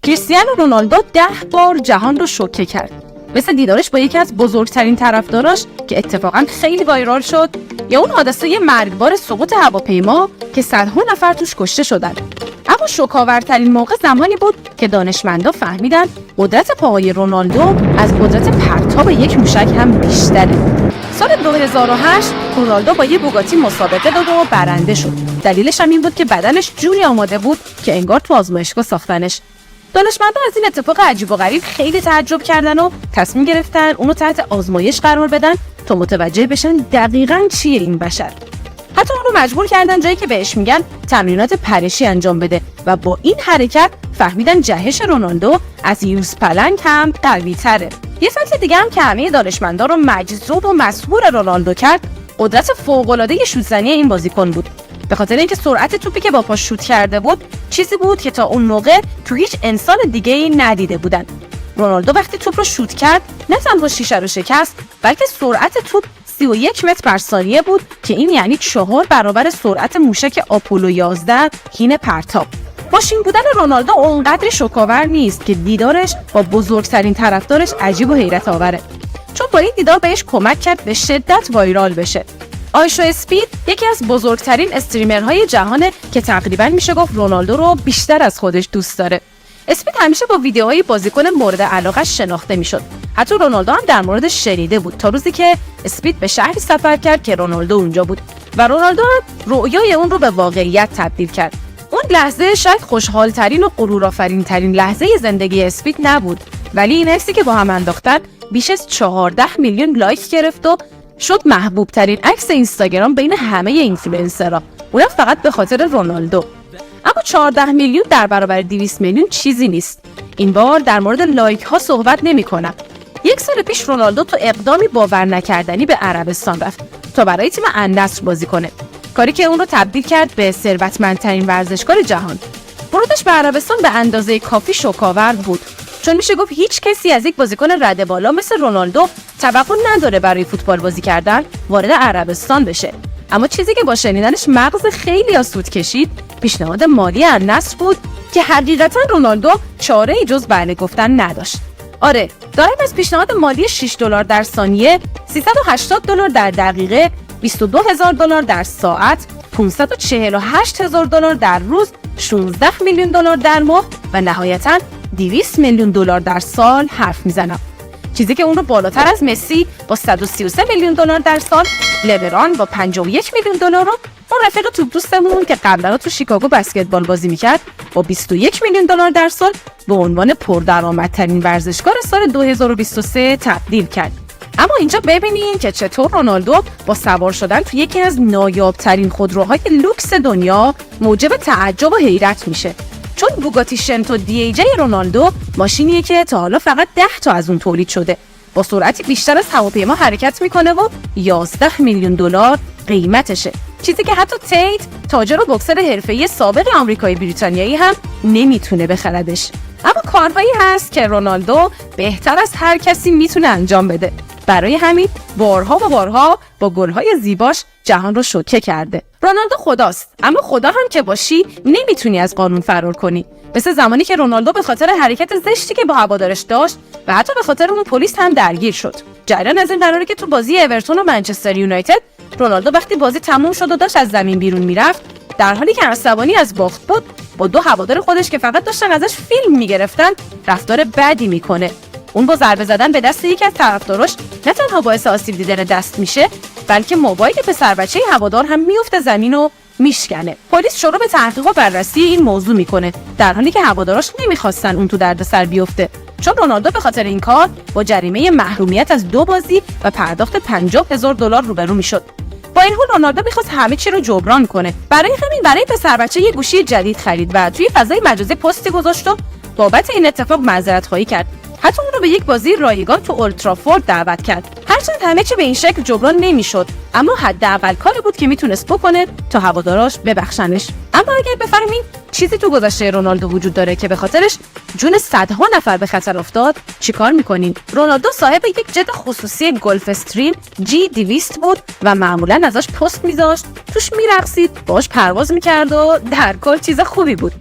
کریستیانو رونالدو 10 بار جهان رو شوکه کرد. مثل دیدارش با یکی از بزرگترین طرفداراش که اتفاقا خیلی وایرال شد، یا اون حادثه مرگبار سقوط هواپیما که صدها نفر توش کشته شدن. اما شوک‌آورترین موقع زمانی بود که دانشمندا فهمیدن قدرت پاهای رونالدو از قدرت پرتاب یک موشک هم بیشتره. سال 2008 رونالدو با یه بوگاتی مسابقه داد و برنده شد. دلیلش هم این بود که بدنش جوری آماده بود که انگار تو آزمایشگاه ساختنش. دانشمندا از این اتفاق عجیب و غریب خیلی تعجب کردن و تصمیم گرفتن اونو تحت آزمایش قرار بدن تا متوجه بشن دقیقاً چیه این بشر. حتی اون رو مجبور کردن جایی که بهش میگن تمرینات پرشی انجام بده و با این حرکت فهمیدن جهش رونالدو از یوز پلنگ هم قوی تره. یه فکت دیگه هم که همه دانشمندا رو مجذوب و مسحور رونالدو کرد قدرت فوق‌العاده شوت‌زنی این بازیکن بود. به خاطر اینکه سرعت توپی که با پا شوت کرده بود چیزی بود که تا اون موقع تو هیچ انسان دیگه‌ای ندیده بودن. رونالدو وقتی توپ رو شوت کرد نه تنها شیشه رو شکست، بلکه سرعت توپ 31 متر بر ثانیه بود که این یعنی 4 برابر سرعت موشک آپولو 11 حین پرتاب. ماشین بودن رونالدو اونقدر شوک‌آور نیست که دیدارش با بزرگترین طرفدارش عجیب و حیرت آوره، چون با این دیدار بهش کمک کرد به شدت وایرال بشه. آیشو اسپید یکی از بزرگترین استریمرهای جهانه که تقریبا میشه گفت رونالدو رو بیشتر از خودش دوست داره. اسپید همیشه با ویدیوهای بازیکن مورد علاقه‌اش شناخته میشد. حتی رونالدو هم در موردش شنیده بود تا روزی که اسپید به شهری سفر کرد که رونالدو اونجا بود و رونالدو هم رؤیای اون رو به واقعیت تبدیل کرد. اون لحظه شاید خوشحال‌ترین و غرورآفرین‌ترین لحظه زندگی اسپید نبود، ولی این عکسی که با هم انداختن بیش از 14 میلیون لایک گرفت و شد محبوب ترین عکس اینستاگرام بین همه اینفلوئنسرها، اونم فقط به خاطر رونالدو. اما 14 میلیون در برابر 200 میلیون چیزی نیست. این بار در مورد لایک ها صحبت نمی‌کنم. 1 سال پیش رونالدو تو اقدامی باور نکردنی به عربستان رفت تا برای تیم النصر بازی کنه، کاری که اون رو تبدیل کرد به ثروتمندترین ورزشکار جهان. ورودش به عربستان به اندازه کافی شوک‌آور بود، چون میشه گفت هیچ کسی از یک بازیکن رده بالا مثل رونالدو توقع نداره برای فوتبال بازی کردن وارد عربستان بشه. اما چیزی که با شنیدنش مغز خیلی سود کشید پیشنهاد مالی النصر بود که حقیقتا رونالدو چاره‌ای جز بله گفتن نداشت. آره، داریم از پیشنهاد مالی $6 در ثانیه، $380 در دقیقه، $22,000 در ساعت، $548,000 در روز، $16 میلیون در ماه و نهایتاً $200 میلیون در سال حرف میزنم. چیزی که اون رو بالاتر از مسی با $133 میلیون در سال، لبران با $51 میلیون و اون رفیق توپ دوستمون که قبلا تو شیکاگو بسکتبال بازی میکرد با $21 میلیون در سال به عنوان پردرآمدترین ورزشکار سال 2023 تبدیل کرد. اما اینجا ببینین که چطور رونالدو با سوار شدن تو یکی از نایابترین خودروهای لوکس دنیا موجب تعجب و حیرت میشه، چون بوگاتی شنتو دی جی رونالدو ماشینیه که تا حالا فقط 10 تا از اون تولید شده، با سرعتی بیشتر از هواپیما حرکت میکنه و $11 میلیون قیمتشه، چیزی که حتی تیت تاجر و بوکسر حرفه‌ای سابق آمریکایی بریتانیایی هم نمیتونه بخردش. اما کارهایی هست که رونالدو بهتر از هر کسی میتونه انجام بده. برای همین بارها و بارها با گل‌های زیباش جهان رو شوکه کرده. رونالدو خداست، اما خدا هم که باشی نمیتونی از قانون فرار کنی. مثل زمانی که رونالدو به خاطر حرکت زشتی که با هوادارش داشت و حتی به خاطر اون پلیس هم درگیر شد. جریان از این قراره که تو بازی اورتون و منچستر یونایتد رونالدو وقتی بازی تموم شد و داشت از زمین بیرون میرفت، در حالی که عصبانی از باخت بود، با 2 هوادار خودش که فقط داشتن ازش فیلم میگرفتن رفتار بدی میکنه. اون با ضربه زدن به دست یکی از طرفداراش نه تنها باعث آسیب دیدن دست میشه، بلکه موبایل پسر بچه هوادار هم میفته زمین و میشکنه. پلیس شروع به تحقیق و بررسی این موضوع میکنه، در حالی که هواداراش نمیخواستن اون تو دردسر بیفته، چون رونالدو به خاطر این کار با جریمه محرومیت از 2 بازی و پرداخت $50,000 روبرو میشد. با این حال رونالدو میخواست همه چی رو جبران کنه. برای همین برای پسر بچه یه گوشی جدید خرید و توی فضای مجازی پستی گذاشت و بابت این اتفاق معذرت خواهی کرد. حتی اون رو به یک بازی رایگان تو اولترافورد دعوت کرد. هرچند همه چی به این شکل جبران نمیشد، اما حداقل کاری بود که میتونست بکنه تا هواداراش ببخشنش. اما اگر بفهمین چیزی تو گذشته رونالدو وجود داره که به خاطرش جون صدها نفر به خطر افتاد، چیکار میکنین؟ رونالدو صاحب یک جت خصوصی گلف استریم G200 بود و معمولا ازش پست میذاشت، توش میرقصید، باش پرواز میکرد و در کل چیز خوبی بود.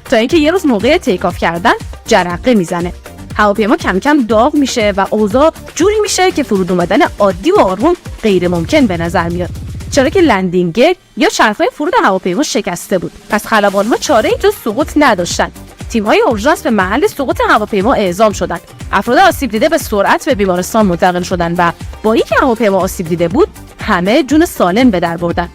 تا اینکه یه روز موقع تیک آف کردن جرقه میزنه. هواپیما کم کم داغ میشه و اوضاع جوری میشه که فرود اومدن عادی و آروم غیر ممکن به نظر میاد، چرا که لندینگ گیر یا چرخهای فرود هواپیما شکسته بود. پس خلبان‌ها چاره‌ای جز سقوط نداشتن. تیم‌های اورژانس به محل سقوط هواپیما اعزام شدند. افراد آسیب دیده به سرعت به بیمارستان منتقل شدند و با اینکه هواپیما آسیب دیده بود، همه جون سالم به در بردن.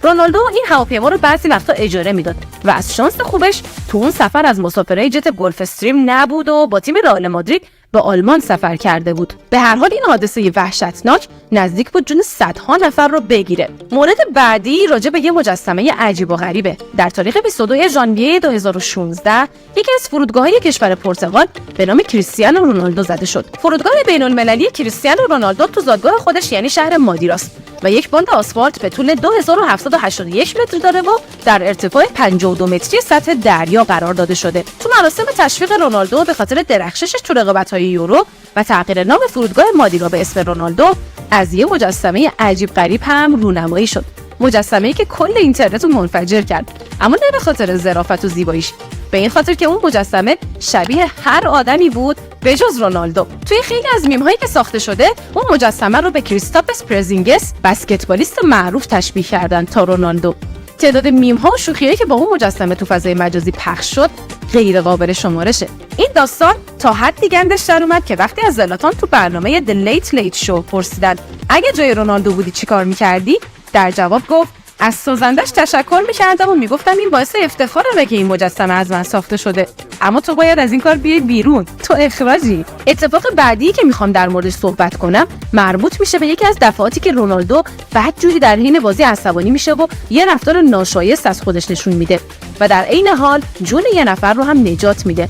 رونالدو این هواپیما رو بعضی وقتا اجاره میداد و از شانس خوبش تو اون سفر از مسافرای جت گلف استریم نبود و با تیم رئال مادرید به آلمان سفر کرده بود. به هر حال این حادثه وحشتناک نزدیک بود جون صدها نفر رو بگیره. مورد بعدی راجع به یه مجسمه عجیب و غریبه. در تاریخ 22 ژانویه 2016 یکی از فرودگاه‌های کشور پرتغال به نام کریستیانو رونالدو زده شد. فرودگاه بین‌المللی کریستیانو رونالدو تو زادگاه خودش یعنی شهر مادیراست و یک باند آسفالت به طول 2781 متر داره و در ارتفاع 52 متری سطح دریا قرار داده شده. تو مراسم تشویق رونالدو به خاطر درخششش تو رقابت‌های یورو و تغییر نام فرودگاه مادیرا به اسم رونالدو از یه مجسمه عجیب غریب هم رونمایی شد. مجسمه‌ای که کل اینترنت رو منفجر کرد، اما نه به خاطر ظرافت و زیباییش، به این خاطر که اون مجسمه شبیه هر آدمی بود به جز رونالدو. توی خیلی از میم‌هایی که ساخته شده اون مجسمه رو به کریستاپس پرزینگس بسکتبالیست معروف تشبیه کردن تا رونالدو. تعداد میم‌ها و شوخی‌هایی که با اون مجسمه تو فضای مجازی پخش شد غیر قابل شمارشه. این داستان تا حدی گندش در اومد که وقتی از زلاتان تو برنامه The Late Late Show پرسیدن اگه جای رونالدو بودی چیکار می‌کردی، در جواب گفت از سازندش تشکر می‌کردم و میگفتم این باعث افتخارمه که این مجسمه از من ساخته شده، اما تو باید از این کار بیای بیرون، تو اخراجی. اتفاق بعدی که میخوام در موردش صحبت کنم مربوط میشه به یکی از دفعاتی که رونالدو بدجوری در حین بازی عصبانی میشه و یه رفتار ناشایست از خودش نشون میده و در عین حال جون یه نفر رو هم نجات میده.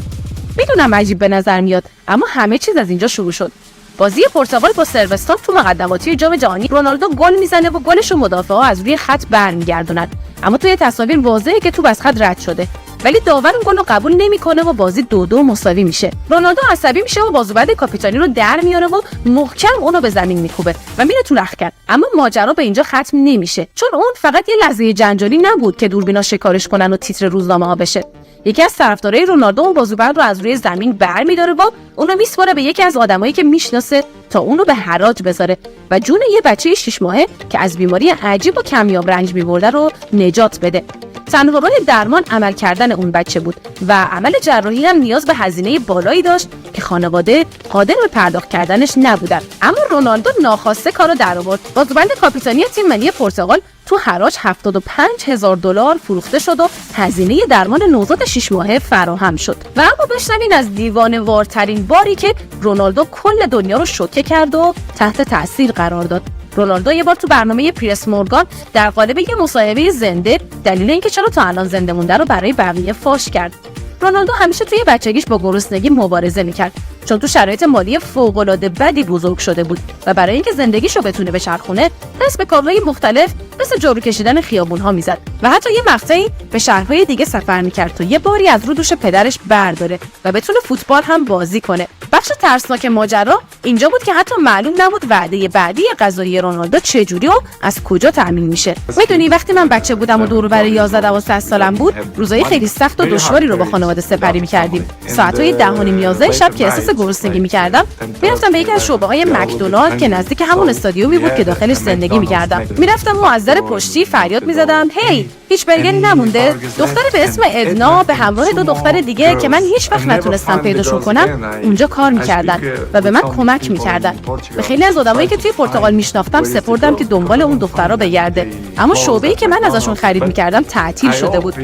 میدونم عجیب به نظر میاد، اما همه چیز از اینجا شروع شد. بازی پرتغال با سربستان تو مقدماتی جام جهانی، رونالدو گل میزنه و گلش رو مدافعا از روی خط برمیگردونن، اما توی تصاویر واضحه که توپ از خط رد شده، ولی داور اون گل رو قبول نمیکنه و بازی 2-2 مساوی میشه. رونالدو عصبی میشه و بازوبند کاپیتانی رو در میاره و محکم اونو به زمین میکوبه و میره تو رختکن، اما ماجرا به اینجا ختم نمیشه، چون اون فقط یه لحظه جنجالی نبود که دوربینا شکارش کنن و تیتر روزنامه‌ها بشه. یکی از طرفدارای رونالدو اون بازوبند رو از روی زمین برمی‌داره و اونو میسپاره به یکی از آدمایی که میشناسه تا اونو به حراج بذاره و جون یه بچه 6 ماهه که از بیماری عجیب و کمیاب رنج می‌برده رو نجات بده. تنها راه درمان عمل کردن اون بچه بود و عمل جراحی هم نیاز به هزینه بالایی داشت که خانواده قادر به پرداخت کردنش نبودن، اما رونالدو ناخواسته کارو درآورد. بازوبند کاپیتانی تیم ملی پرتغال تو حراج $75,000 فروخته شد و هزینه درمان نوزاد 6 ماهه فراهم شد. و اما بشنوین از دیوانه‌وارترین باری که رونالدو کل دنیا رو شوکه کرد و تحت تاثیر قرار داد. رونالدو یه بار تو برنامه پریس مورگان در قالب یه مصاحبه زنده دلیل اینکه چرا تا الان زنده مونده رو برای بقیه فاش کرد. رونالدو همیشه توی بچگیش با گرسنگی مبارزه میکرد، چون تو شرایط مالی فوق‌العاده بدی بزرگ شده بود و برای اینکه زندگیشو بتونه بچرخونه دست به کارهای مختلف مثل جارو کشیدن خیابون‌ها میزد و حتی یه مقطعی به شهرهای دیگه سفر میکرد تا یه باری از رو دوش پدرش برداره و بتونه فوتبال هم بازی کنه. بخش ترسناک ماجرا اینجا بود که حتی معلوم نبود وعده بعدی غذایی رونالدو چجوری و از کجا تامین میشه. میدونی وقتی من بچه بودم و دور و بر 11-12 سالم بود، روزای خیلی سخت و دشواری رو با خانواده سپری می‌کردیم. ساعت‌های 10:30 شب که احساس گرسنگی می‌کردم، میرفتم به یکی از شعبه‌های مکدونالد که نزدیک همون استادیومی بود که داخلش زندگی می‌کردم. میرفتم و از در پشتی فریاد می‌زدم: هی، هیچ برگری نمونده؟ دختری به اسم ادنا به همراه 2 دختر دیگه که من هیچ وقت نتونستم پیداشون کنم اونجا کار می‌کردن و به من کمک می‌کردن. به خیلی از آدمایی که توی پرتغال میشناختم سپردم که دنبال اون دخترها بگرده، اما شعبه‌ای که من ازشون خرید می‌کردم تعطیل شده بود.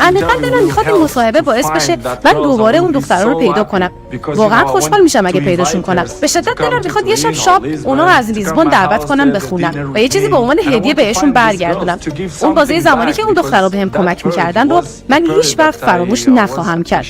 عمیقاً دلم می‌خواد این مصاحبه باعث بشه من دوباره اون دخترها رو پیدا کنم. واقعا خوشحال میشم اگه پیداشون کنم. به شدت دلم می‌خواد یه شب شاب اونا رو از لیزبون دعوت کنم به خونم و یه چیزی به عنوان هدیه بهشون برگردونم. اون بازه زمانی که اون دخترها بهم کمک می‌کردن رو من هیچ وقت فراموش نخواهم کرد.